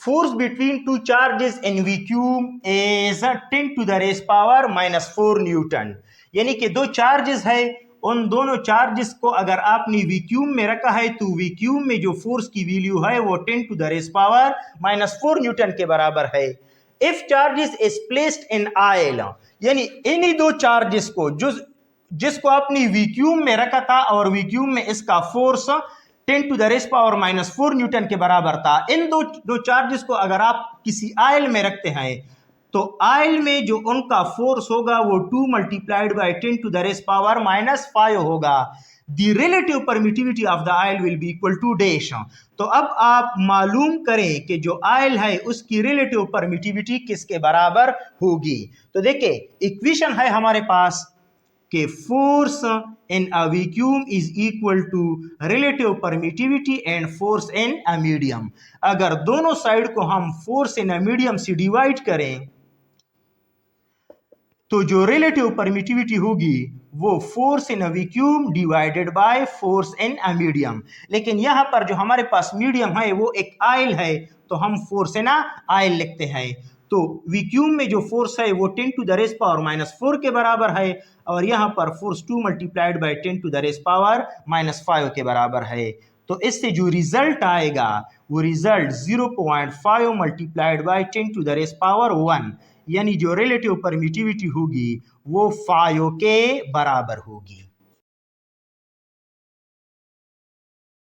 force between two charges in vacuum is 10 to the raised power -4 Newton. यानी कि दो charges है, उन दोनों चार्जेस को अगर आपने वैक्यूम में रखा है तो वैक्यूम में जो फोर्स की वैल्यू है वो 10 to the raise power -4 newton के बराबर है। If charges is placed in oil, यानी इन्हीं दो चार्जेस को जिसको आपने वैक्यूम में रखा था और वैक्यूम में इसका force 10 to the raise power -4 newton के बराबर था, इन दो चार्जेस को अगर आप किसी आयल में रखते हैं तो आयल में जो उनका फोर्स होगा वो 2 multiplied by 10 to the raise power -5 होगा। The relative permittivity of the oil will be equal to dash. तो अब आप मालूम करें कि जो आयल है उसकी रिलेटिव परमिटिविटी किसके बराबर होगी। तो देखिए इक्वेशन है हमारे पास कि force in a vacuum is equal to relative permittivity and force in a medium. अगर दोनों साइड को हम फोर्स इन अ मीडियम से डिवाइड करें तो जो रिलेटिव परमिटिविटी होगी वो force in a vacuum divided by force in a medium. लेकिन यहाँ पर जो हमारे पास मीडियम है वो एक आयल है तो हम फोर्स इन अ आयल लिखते हैं। तो वैक्यूम में जो फोर्स है वो 10 टू द रेज़ पावर -4 के बराबर है और यहाँ पर force 2 multiplied by 10 to the raise power -5 के बराबर है। तो इससे जो रिजल्ट आएगा वो result 0.5 multiplied by 10 to the raise power 1, यानी जो रिलेटिव परमिटिविटी होगी वो 5 के बराबर होगी।